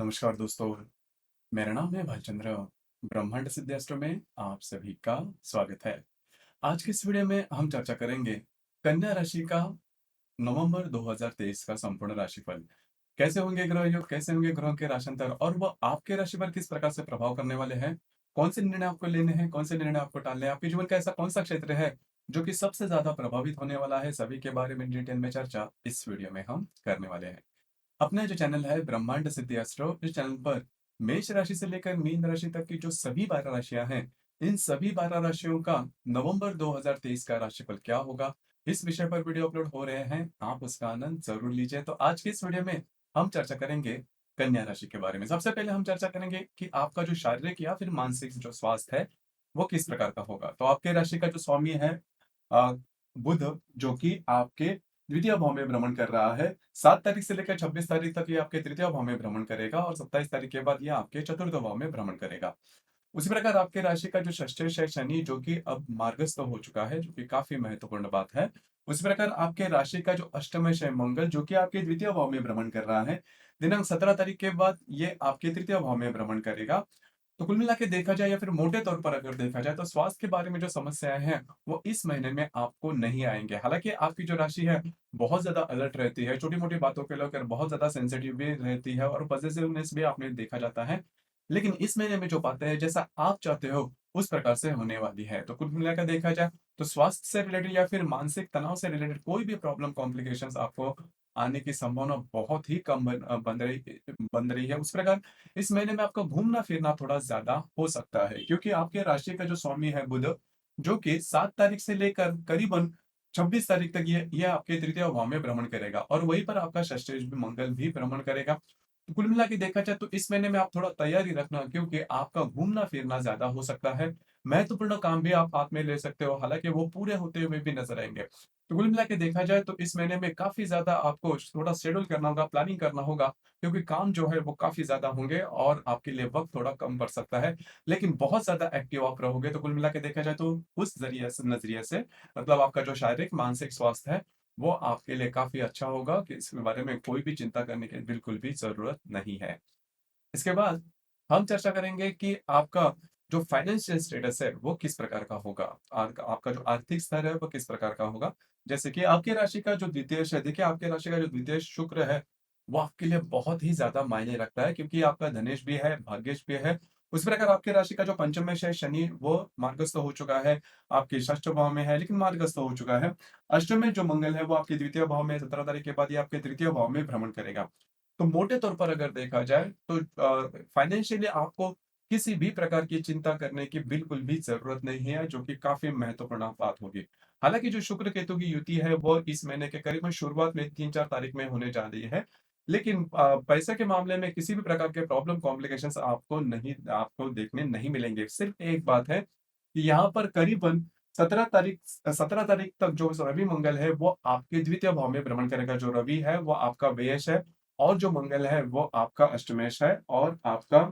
नमस्कार दोस्तों, मेरा नाम है भालचंद्र। ब्रह्मांड सिद्धास्त्र में आप सभी का स्वागत है। आज की इस वीडियो में हम चर्चा करेंगे कन्या राशि का नवंबर 2023 का संपूर्ण राशिफल। कैसे होंगे ग्रह योग, कैसे होंगे ग्रहों के राशांतर और वो आपके राशि पर किस प्रकार से प्रभाव करने वाले हैं। कौन से निर्णय आपको लेने हैं, कौन से निर्णय आपको टालने हैं, आपके जीवन का ऐसा कौन सा क्षेत्र है जो कि सबसे ज्यादा प्रभावित होने वाला है, सभी के बारे में डिटेल में चर्चा इस वीडियो में हम करने वाले हैं। अपना जो चैनल है ब्रह्मांड सिद्धि एस्ट्रो, इस चैनल पर मेष राशि से लेकर मीन राशि तक की जो सभी 12 राशियां हैं, इन सभी 12 राशियों का नवंबर 2023 का राशिफल क्या होगा, इस विषय पर वीडियो अपलोड हो रहे हैं। आप उसका आनंद जरूर लीजिए। तो आज की इस वीडियो में हम चर्चा करेंगे कन्या राशि के बारे में। सबसे पहले हम चर्चा करेंगे कि आपका जो शारीरिक या फिर मानसिक जो स्वास्थ्य है वो किस प्रकार का होगा। तो आपके राशि का जो स्वामी है अ, बुध, जो कि आपके द्वितीय भाव में भ्रमण कर रहा है। 7 तारीख से लेकर 26 तारीख तक ये आपके तृतीय भाव में भ्रमण करेगा और 27 तारीख के बाद ये आपके चतुर्थ भाव में भ्रमण करेगा। उसी प्रकार आपके राशि का जो षष्ठेश है शनि, जो कि अब मार्गस्थ हो चुका है, जो कि काफी महत्वपूर्ण बात है। उसी प्रकार आपके राशि का जो अष्टमेश है मंगल, जो कि आपके द्वितीय भाव में भ्रमण कर रहा है। दिनांक 17 तारीख के बाद ये आपके तृतीय भाव में भ्रमण करेगा। तो कुल मिला के देखा जाए या फिर मोटे तौर पर अगर देखा जाए तो स्वास्थ्य के बारे में जो समस्याएं हैं वो इस महीने में आपको नहीं आएंगे। हालांकि आपकी जो राशि है बहुत ज्यादा अलर्ट रहती है, छोटी मोटी बातों के लेकर बहुत ज्यादा सेंसिटिव भी रहती है और पॉजिटिवनेस भी आपने देखा जाता है। लेकिन इस महीने में जो बातें हैं जैसा आप चाहते हो उस प्रकार से होने वाली है। तो कुल मिलाकर देखा जाए तो स्वास्थ्य से रिलेटेड या फिर मानसिक तनाव से रिलेटेड कोई भी प्रॉब्लम कॉम्प्लिकेशंस आपको आने की संभावना बहुत ही कम बन रही है। उस प्रकार इस महीने में आपका घूमना फिरना थोड़ा ज्यादा हो सकता है, क्योंकि आपके राशि का जो स्वामी है बुध, जो कि 7 तारीख से लेकर करीबन 26 तारीख तक ये आपके तृतीय भाव में भ्रमण करेगा और वहीं पर आपका षष्ठेश भी मंगल भी भ्रमण करेगा। तो कुल मिला के देखा जाए तो इस महीने में आप थोड़ा तैयारी रखना, क्योंकि आपका घूमना फिरना ज्यादा हो सकता है। महत्वपूर्ण काम भी आप हाथ में ले सकते हो, हालांकि वो पूरे होते हुए भी नजर आएंगे। तो कुल मिला के देखा जाए तो इस महीने में काफी ज्यादा आपको थोड़ा शेड्यूल करना होगा, प्लानिंग करना होगा, क्योंकि काम जो है वो काफी ज्यादा होंगे और आपके लिए वक्त थोड़ा कम पड़ सकता है। लेकिन बहुत ज्यादा एक्टिव आप रहोगे। तो कुल मिला के देखा जाए तो उस जरिए से नजरिए से मतलब आपका जो शारीरिक मानसिक स्वास्थ्य है वो आपके लिए काफी अच्छा होगा, कि इसके बारे में कोई भी चिंता करने की बिल्कुल भी जरूरत नहीं है। इसके बाद हम चर्चा करेंगे कि आपका जो फाइनेंशियल स्टेटस है वो किस प्रकार का होगा। आपका जो आर्थिक स्तर है वो किस प्रकार का होगा। जैसे कि आपकी राशि का जो द्वितीय है, देखिए आपकी राशि का जो द्वितीय शुक्र है वो आपके लिए बहुत ही ज्यादा मायने रखता है, क्योंकि आपका धनेश भी है, भाग्येश भी है। उस प्रकार आपकी राशि का जो पंचमेश है शनि, वो मार्गस्थ हो चुका है, आपके षष्ठ भाव में है लेकिन मार्गस्थ हो चुका है। अष्टम में जो मंगल है वो आपके द्वितीय भाव में 17 तारीख के बाद ये आपके तृतीय भाव में भ्रमण करेगा। तो मोटे तौर पर अगर देखा जाए तो फाइनेंशियली आपको किसी भी प्रकार की चिंता करने की बिल्कुल भी जरूरत नहीं है, जो कि काफी महत्वपूर्ण बात होगी। हालांकि जो शुक्र केतु की युति है वो इस महीने के करीबन शुरुआत में 3-4 तारीख में होने जा रही है। लेकिन पैसे के मामले में किसी भी प्रकार के प्रॉब्लम कॉम्प्लिकेशंस आपको देखने नहीं मिलेंगे। सिर्फ एक बात है कि यहाँ पर करीबन 17 तारीख तक जो रवि मंगल है वो आपके द्वितीय भाव में भ्रमण करेगा। जो रवि है वो आपका व्ययश है और जो मंगल है वो आपका अष्टमेश है और आपका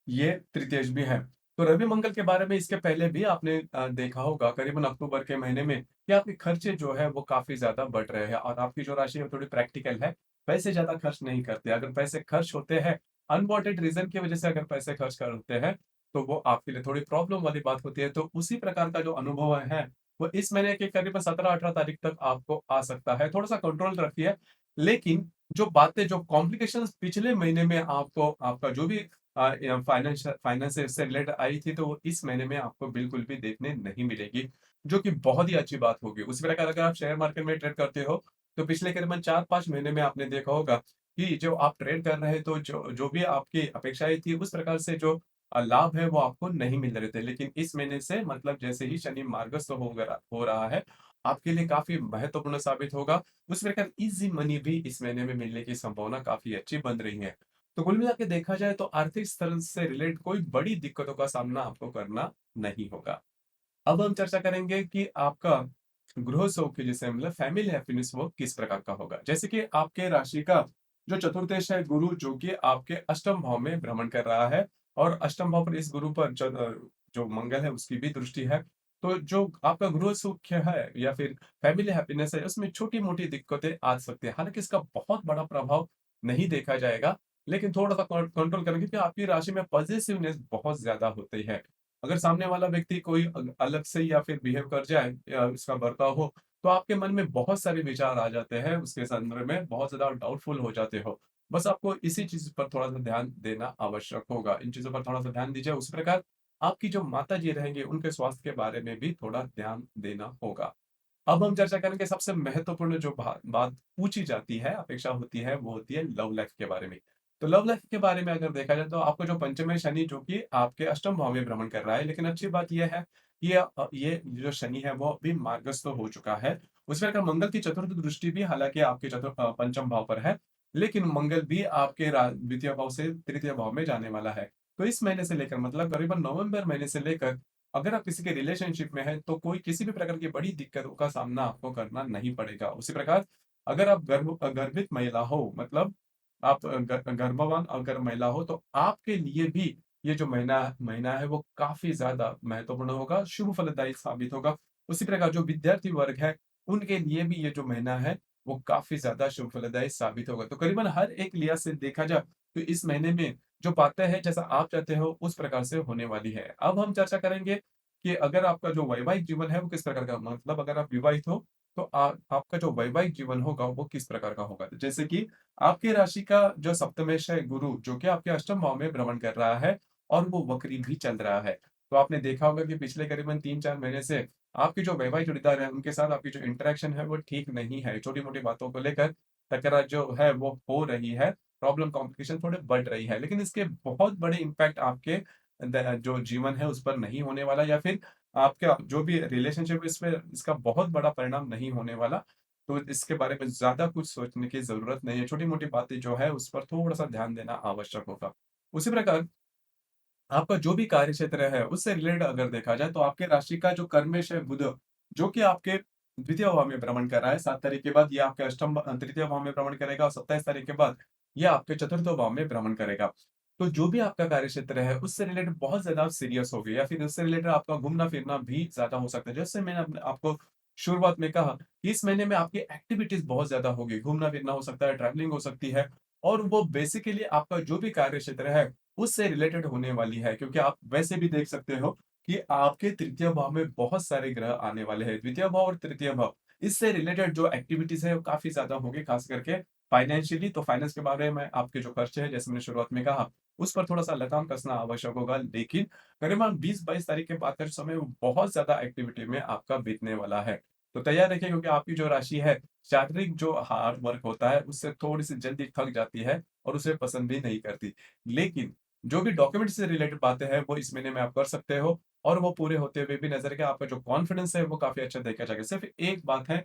ये तृतीयेश भी है। तो रवि मंगल के बारे में इसके पहले भी आपने देखा होगा करीबन अक्टूबर के महीने में कि आपके खर्चे जो है वो काफी ज्यादा बढ़ रहे हैं और आपकी जो राशि है थोड़ी प्रैक्टिकल है, पैसे ज्यादा खर्च नहीं करते। अगर पैसे खर्च होते हैं अनवांटेड रीजन की वजह से, अगर पैसे खर्च करते हैं तो वो आपके लिए थोड़ी प्रॉब्लम वाली बात होती है। तो उसी प्रकार का जो अनुभव है वो इस महीने के करीबन 17-18 तारीख तक आपको आ सकता है। थोड़ा सा कंट्रोल रखिए। लेकिन जो बातें, जो कॉम्प्लिकेशंस पिछले महीने में आपको आपका जो भी फाइनेंस फाइनेंस से रिलेटेड आई थी, तो वो इस महीने में आपको बिल्कुल भी देखने नहीं मिलेगी, जो कि बहुत ही अच्छी बात होगी। उसी प्रकार अगर आप शेयर मार्केट में ट्रेड करते हो तो पिछले करीबन 4-5 महीने में आपने देखा होगा कि जो आप ट्रेड कर रहे, तो जो जो भी आपकी अपेक्षाएं थी उस प्रकार से जो लाभ है वो आपको नहीं मिल रहे थे। लेकिन इस महीने से मतलब जैसे ही शनि मार्गस्थ हो रहा है, आपके लिए काफी महत्वपूर्ण साबित होगा। उस प्रकार इजी मनी भी इस महीने में मिलने की संभावना काफी अच्छी बन रही है। तो कुल मिला के देखा जाए तो आर्थिक स्तर से रिलेटेड कोई बड़ी दिक्कतों का सामना आपको करना नहीं होगा। अब हम चर्चा करेंगे कि आपका गृह सौख्य, जैसे मतलब फैमिली हैप्पीनेस, वो किस प्रकार का होगा। जैसे कि आपके राशि का जो चतुर्थेश है गुरु, जो कि आपके अष्टम भाव में भ्रमण कर रहा है और अष्टम भाव पर इस गुरु पर जो मंगल है उसकी भी दृष्टि है। तो जो आपका गृह सौख्य है या फिर फैमिली हैप्पीनेस है, उसमें छोटी मोटी दिक्कतें आ सकती है। हालांकि इसका बहुत बड़ा प्रभाव नहीं देखा जाएगा। लेकिन थोड़ा-सा कंट्रोल करें क्योंकि आपकी राशि में पॉज़ेसिवनेस बहुत ज़्यादा होती है। अगर सामने वाला व्यक्ति कोई अलग से या फिर बिहेव कर जाए या उसका बर्ताव हो, तो आपके मन में बहुत सारे विचार आ जाते हैं, उसके संदर्भ में बहुत ज़्यादा डाउटफुल हो जाते हो। बस आपको इसी चीज़ पर थोड़ा-सा ध्यान देना आवश्यक होगा। इन चीज़ों पर थोड़ा-सा ध्यान दीजिए। उसी प्रकार आपकी जो माताजी रहेंगी, उनके स्वास्थ्य के बारे में भी थोड़ा ध्यान देना होगा। अब हम चर्चा करेंगे सबसे महत्वपूर्ण जो बात पूछी जाती है, अपेक्षा होती है, वो होती है लव लाइफ के बारे में। तो लव लाइफ के बारे में अगर देखा जाए तो आपको जो पंचम शनि जो कि आपके अष्टम भाव में भ्रमण कर रहा है, लेकिन अच्छी बात ये है, ये जो शनि है वो अभी मार्गस्थ हो चुका है। उसमें अगर मंगल की चतुर्थ दृष्टि भी हालाँकि आपके पंचम भाव पर है, लेकिन मंगल भी आपके द्वितीय भाव से तृतीय भाव में जाने वाला है। तो इस महीने से लेकर मतलब करीबन नवंबर महीने से लेकर अगर आप किसी के रिलेशनशिप में हैं, तो कोई किसी भी प्रकार की बड़ी दिक्कतों का सामना आपको करना नहीं पड़ेगा। उसी प्रकार अगर आप गर्भित महिला हो मतलब आप गर्भवान अगर महिला हो, तो आपके लिए भी ये जो महीना महीना है, वो काफ़ी ज़्यादा महत्वपूर्ण होगा, शुभ फलदायी साबित होगा। उसी प्रकार जो विद्यार्थी वर्ग है, उनके लिए भी ये जो महीना है, वो काफ़ी ज़्यादा शुभ फलदायी साबित होगा। तो करीबन हर एक लिहाज से देखा जाए, तो इस महीने में जो बातें हैं जैसा आप चाहते हो उस प्रकार से होने वाली है। अब हम चर्चा करेंगे कि अगर आपका जो वैवाहिक जीवन है वो किस प्रकार का मतलब अगर आप विवाहित हो तो आपका जो वैवाहिक जीवन होगा वो किस प्रकार का होगा। जैसे कि आपकी राशि का जो सप्तमेश है गुरु जो कि आपके अष्टम भाव में भ्रमण कर रहा है और वो वक्री भी चल रहा है। तो आपने देखा होगा कि पिछले करीबन 3-4 महीने से आपके जो वैवाहिक जोड़ीदार हैं उनके साथ आपकी जो इंटरेक्शन है वो ठीक नहीं है। छोटी-मोटी बातों को लेकर तकरार जो है वो हो रही है। प्रॉब्लम कॉम्प्लिकेशन थोड़े बढ़ रही है, लेकिन इसके बहुत बड़े इम्पैक्ट आपके जो जीवन है उस पर नहीं होने वाला या फिर आपका जो भी रिलेशनशिप है इसमें इसका बहुत बड़ा परिणाम नहीं होने वाला। तो इसके बारे में ज़्यादा कुछ सोचने की ज़रूरत नहीं है। छोटी-मोटी बातें जो है उस पर थोड़ा-सा ध्यान देना आवश्यक होगा। उसी प्रकार आपका जो भी कार्य क्षेत्र है, उससे रिलेटेड अगर देखा जाए तो आपके राशि का जो कर्मेश है बुध, जो कि आपके द्वितीय भाव में भ्रमण कर रहा है, 7 तारीख के बाद ये आपके तृतीय भाव में भ्रमण करेगा और 27 तारीख के बाद ये आपके चतुर्थ भाव में भ्रमण करेगा। तो जो भी आपका कार्य क्षेत्र है, उससे रिलेटेड बहुत ज़्यादा आप सीरियस हो गए या फिर उससे रिलेटेड आपका घूमना-फिरना भी ज़्यादा हो सकता है। जैसे मैंने अपने आपको शुरुआत में कहा कि इस महीने में आपकी एक्टिविटीज़ बहुत ज़्यादा होगी, घूमना-फिरना हो सकता है, ट्रैवलिंग हो सकती है और वो बेसिकली आपका जो भी कार्य क्षेत्र है उससे रिलेटेड होने वाली है क्योंकि आप वैसे भी देख सकते हो कि आपके तृतीय भाव में बहुत सारे ग्रह आने वाले हैं। द्वितीय भाव और तृतीय भाव, इससे रिलेटेड जो एक्टिविटीज़ है वो काफ़ी ज़्यादा होगी खास करके फाइनेंशियली तो फाइनेंस के बारे में आपके जो खर्चे हैं जैसे मैंने शुरुआत में कहा, उस पर थोड़ा-सा लगाम कसना आवश्यक होगा। लेकिन करीबन 20-22 तारीख के बाद का जो समय है वो बहुत ज़्यादा एक्टिविटी में आपका बीतने वाला है। तो तैयार रखिए क्योंकि आपकी जो राशि है, शारीरिक जो हार्ड वर्क होता है उससे थोड़ी-सी जल्दी थक जाती है और उसे पसंद भी नहीं करती। लेकिन जो भी डॉक्यूमेंट से रिलेटेड बातें हैं, वो इस महीने में आप कर सकते हो और वो पूरे होते हुए भी नज़र के आपका जो कॉन्फिडेंस है, वो काफ़ी अच्छा देखा जाएगा। सिर्फ़ एक बात है,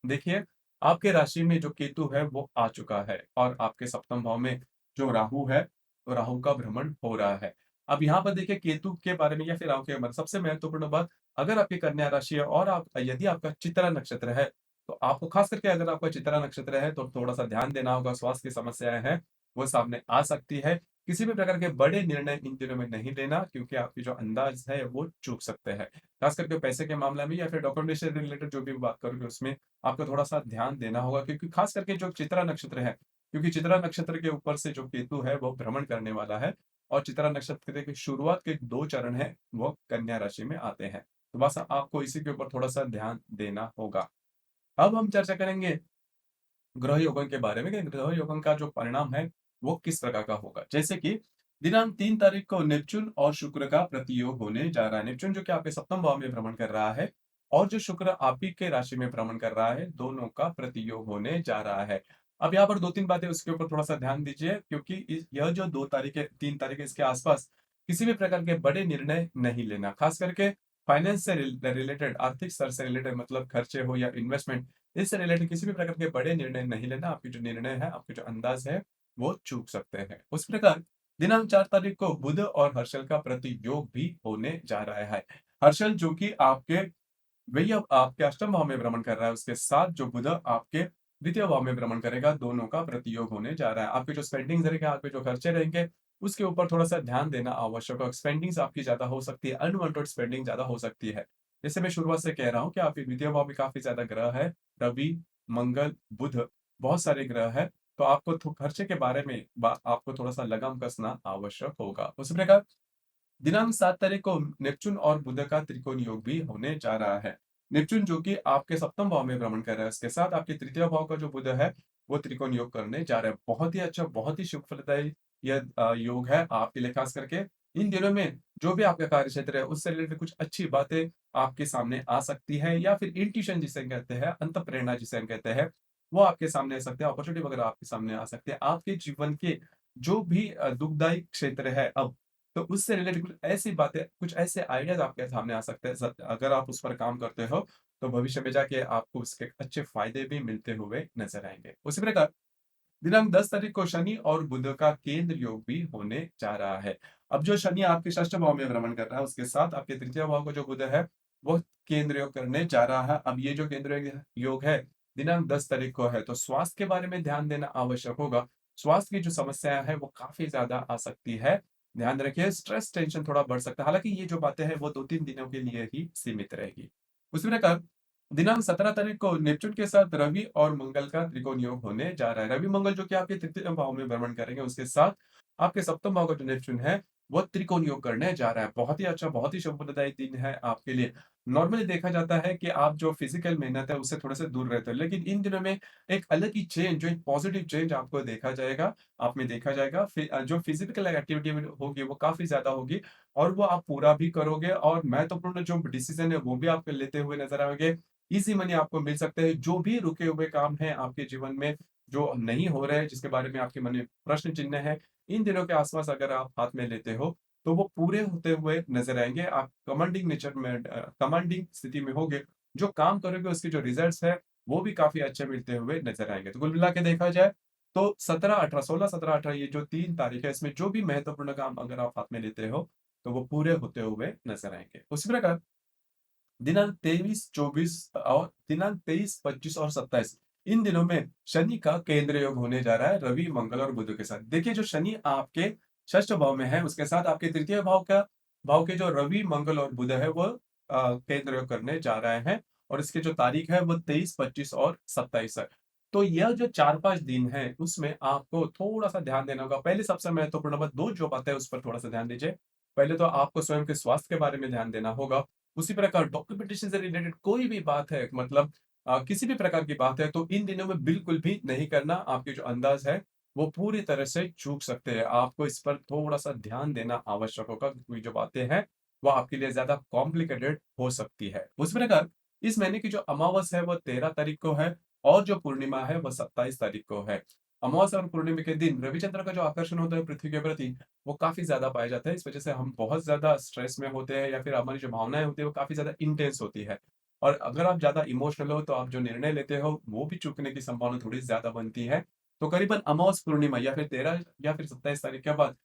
देखिए, आपके राशि में जो केतु है, वो आ चुका है और आपके सप्तम भाव में जो राहु है, तो राहु का भ्रमण हो रहा है। अब यहाँ पर देखिए केतु के बारे में या फिर राहु के बारे में सबसे महत्वपूर्ण बात, अगर आपकी कन्या राशि है और आप यदि आपका चित्रा नक्षत्र है, तो आपको खास करके अगर आपका चित्रा नक्षत्र है, तो थोड़ा-सा ध्यान देना होगा, स्वास्थ्य की समस्याएँ हैं, वो सामने आ सकती है। किसी भी प्रकार के बड़े निर्णय इन दिनों में नहीं लेना क्योंकि आपकी जो अंदाज़ है वो चूक सकते हैं। ख़ास करके पैसे के मामले में या फिर डॉक्यूमेंट से रिलेटेड जो भी बात करोगे उसमें आपको थोड़ा-सा ध्यान देना होगा क्योंकि ख़ास करके जो चित्रा नक्षत्र है, क्योंकि चित्रा नक्षत्र के ऊपर से जो केतु है वो भ्रमण करने वाला है और चित्रा नक्षत्र के शुरुआत के 2 चरण हैं, वो कन्या राशि में आते हैं। तो बस आपको इसी के ऊपर थोड़ा-सा ध्यान देना होगा। अब हम चर्चा करेंगे ग्रह योगन के बारे में कि ग्रह योगन का जो परिणाम है वो किस प्रकार का होगा। जैसे कि दिनांक 3 तारीख को नेपच्यून और शुक्र का प्रतियोग होने जा रहा है। नेपच्यून जो कि आपके सप्तम भाव में भ्रमण कर रहा है और जो शुक्र आप ही के राशि में भ्रमण कर रहा है, दोनों का प्रतियोग होने जा रहा है। अब यहाँ पर 2-3 बातें उसके ऊपर थोड़ा-सा ध्यान दीजिए क्योंकि यह जो 2 तारीख है, 3 तारीख है इसके आस-पास किसी भी प्रकार के बड़े निर्णय नहीं लेना। खास करके फाइनेंस से रिलेटेड आर्थिक स्तर से रिलेटेड मतलब खर्चे हो या इन्वेस्टमेंट इससे रिलेटेड किसी भी प्रकार के बड़े निर्णय नहीं लेना, आपके जो निर्णय है, आपके जो अंदाज़ है, वो चूक सकते हैं। उस प्रकार दिनांक 4 तारीख को बुध और हर्षल का प्रतियोग भी होने जा रहा है। हर्षल जो कि आपके वही अब आपके अष्टम भाव में भ्रमण कर रहा है, उसके साथ जो बुध आपके द्वितीय भाव में भ्रमण करेगा, दोनों का प्रतियोग होने जा रहा है। आपके जो स्पेंडिंग्स रहेंगे, आपके जो खर्चे रहेंगे, उसके ऊपर थोड़ा-सा ध्यान देना आवश्यक है। स्पेंडिंग्स आपकी ज़्यादा हो सकती है, अनवांटेड स्पेंडिंग ज़्यादा हो सकती है। जैसे मैं शुरुआत से कह रहा हूँ कि आपके द्वितीय भाव में काफ़ी ज़्यादा ग्रह है, रवि, मंगल, बुध, बहुत सारे ग्रह हैं। तो आपको खर्चे के बारे में आपको थोड़ा-सा लगाम कसना आवश्यक होगा। उसी प्रकार दिनांक 7 तारीख को नेपच्यून और बुध का त्रिकोण योग भी होने जा रहा है। नेपच्यून जो कि आपके सप्तम भाव में भ्रमण कर रहा है, उसके साथ आपके तृतीय भाव का जो बुध है, वो त्रिकोण योग करने जा रहा है। बहुत ही अच्छा, बहुत ही शुभ फलदायी यह योग है आपके लिए, खास करके इन दिनों में जो भी आपका कार्य क्षेत्र है, उससे रिलेटेड कुछ अच्छी बातें आपके सामने आ सकती है, या फिर इंट्यूशन जिसे हम कहते हैं, अंतःप्रेरणा जिसे हम कहते हैं, वो आपके सामने आ सकते हैं, अपॉर्चुनिटी वगैरह आपके सामने आ सकते हैं। आपके जीवन के जो भी दुखदायी क्षेत्र है अब, तो उससे रिलेटेड कुछ ऐसी बातें, कुछ ऐसे आइडियाज़ आपके सामने आ सकते हैं। अगर आप उस पर काम करते हो, तो भविष्य में जाके आपको उसके अच्छे फ़ायदे भी मिलते हुए नज़र आएँगे। उसी प्रकार दिनांक 10 तारीख को शनि और बुध का केंद्र योग भी होने जा रहा है। अब जो शनि आपके षष्ठ भाव में भ्रमण कर रहा है, उसके साथ आपके तृतीय भाव का जो बुध है, वो केंद्र योग करने जा रहा है। अब ये जो केंद्र योग है, दिनांक 10 तारीख को है, तो स्वास्थ्य के बारे में ध्यान देना आवश्यक होगा। स्वास्थ्य की जो समस्या है, वो काफ़ी ज़्यादा आ सकती है। ध्यान रखिए, स्ट्रेस, टेंशन थोड़ा बढ़ सकता है। हालाँकि ये जो बातें हैं, वो 2-3 दिनों के लिए ही सीमित रहेगी। उसी प्रकार दिनांक 17 तारीख को नेपच्यून के साथ रवि और मंगल का त्रिकोण योग होने जा रहा है। रवि मंगल जो कि आपके तृतीय भाव में भ्रमण करेंगे, उसके साथ आपके सप्तम भाव का जो नेपच्यून है, वो त्रिकोण योग करने जा रहा है। बहुत ही अच्छा, बहुत ही शुभप्रदायी दिन है आपके लिए। नॉर्मली देखा जाता है कि आप जो फिजिकल मेहनत है, उससे थोड़े-से दूर रहते हो, लेकिन इन दिनों में एक अलग ही चेंज, जो एक पॉजिटिव चेंज आपको देखा जाएगा, आप में देखा जाएगा। जो फिजिकल एक्टिविटी होगी, वो काफ़ी ज़्यादा होगी, और वो आप पूरा भी करोगे, और महत्वपूर्ण जो डिसीज़न है, वो भी आप लेते हुए नज़र आएँगे। ईज़ी मनी आपको मिल सकते हैं। जो भी रुके हुए काम हैं आपके जीवन में, जो नहीं हो रहे हैं, जिसके बारे में आपके मन में प्रश्न चिन्ह है, इन दिनों के आस-पास अगर आप हाथ में लेते हो, तो वो पूरे होते हुए नज़र आएँगे। आप कमांडिंग नेचर में कमांडिंग स्थिति में होगे। जो काम करोगे, उसके जो रिज़ल्ट्स हैं, वो भी काफ़ी अच्छे मिलते हुए नज़र आएँगे। तो कुल मिला के देखा जाए, तो 17-18, 16-17-18 ये जो 3 तारीख है, इसमें जो भी महत्वपूर्ण काम अगर आप हाथ में लेते हो, तो वो पूरे होते हुए नज़र आएँगे। उसी प्रकार दिनांक 23, 24 और दिनांक 23, 25 और 27, इन दिनों में शनि का केंद्र योग होने जा रहा है रवि, मंगल और बुध के साथ। देखिए, जो शनि आपके षष्ठ भाव में है, उसके साथ आपके तृतीय भाव के जो रवि, मंगल और बुध है, वो केंद्र योग करने जा रहे हैं, और इसकी जो तारीख है, वो 23, 25 और 27 है। तो यह जो 4-5 दिन है, उसमें आपको थोड़ा-सा ध्यान देना होगा। पहले सबसे महत्वपूर्ण बात, 2 जो बातें है, उस पर थोड़ा-सा ध्यान दीजिए। पहले तो आपको स्वयं के स्वास्थ्य के बारे में ध्यान देना होगा। उसी प्रकार डॉक्यूमेंटेशन से रिलेटेड कोई भी बात है, मतलब किसी भी प्रकार की बात है, तो इन दिनों में बिल्कुल भी नहीं करना। आपके जो अंदाज है, वो पूरी तरह से चूक सकते हैं। आपको इस पर थोड़ा-सा ध्यान देना आवश्यक होगा, क्योंकि जो बातें हैं, वो आपके लिए ज़्यादा कॉम्प्लिकेटेड हो सकती है। उसी प्रकार इस महीने की जो अमावस है, वो 13 तारीख को है, और जो पूर्णिमा है, वो 27 तारीख को है। अमावस्या और पूर्णिमा के दिन रविचंद्र का जो आकर्षण होता है पृथ्वी के प्रति, वो काफ़ी ज़्यादा पाया जाता है। इस वज़ह से हम बहुत ज़्यादा स्ट्रेस में होते हैं, या फिर हमारी जो भावनाएँ होती हैं, वो काफ़ी ज़्यादा इंटेंस होती है। और अगर आप ज़्यादा इमोशनल हो, तो आप जो निर्णय लेते हो, वो भी चूकने की संभावना थोड़ी ज़्यादा बनती है। तो करीबन अमावस पूर्णिमा, या फिर 13 या फिर 27 तारीख के बाद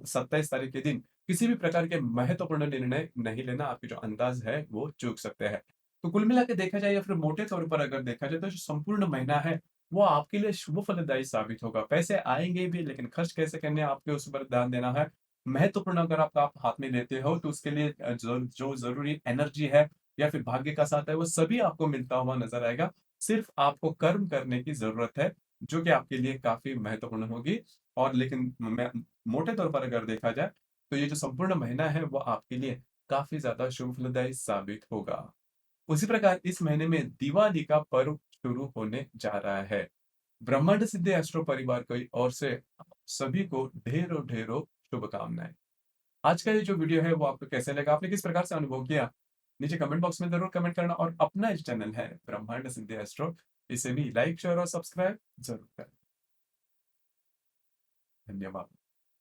27 तारीख के दिन किसी भी प्रकार के महत्वपूर्ण निर्णय नहीं लेना। आपके जो अंदाज़ है, वो चूक सकते हैं। तो कुल मिला के देखा जाए, या फिर मोटे तौर पर अगर देखा जाए, तो जो संपूर्ण महीना है, वो आपके लिए शुभ फलदायी साबित होगा। पैसे आएँगे भी, लेकिन खर्च कैसे करने हैं, आपको उस पर ध्यान देना है। महत्वपूर्ण अगर आप हाथ में लेते हो, तो उसके लिए जो ज़रूरी एनर्जी है, या फिर भाग्य का साथ है, वो सभी आपको मिलता हुआ नज़र आएगा। सिर्फ़ आपको कर्म करने की ज़रूरत है, जो कि आपके लिए काफ़ी महत्वपूर्ण होगी। और लेकिन मैं मोटे तौर पर अगर देखा जाए, तो ये जो संपूर्ण महीना है, वो आपके लिए काफ़ी ज़्यादा शुभ फलदायी साबित होगा। उसी प्रकार इस महीने में दिवाली का पर्व शुरू होने जा रहा है। ब्रह्मांड सिद्धि एस्ट्रो परिवार की ओर से आप सभी को ढेरों-ढेरों शुभकामनाएँ। आज का ये जो वीडियो है, वो आपको कैसा लगा? आपने किस प्रकार से अनुभव किया? नीचे कमेंट बॉक्स में ज़रूर कमेंट करना, और अपना जो चैनल है ब्रह्मांड सिद्धि एस्ट्रो, इसे भी लाइक, शेयर और सब्सक्राइब ज़रूर करें। धन्यवाद।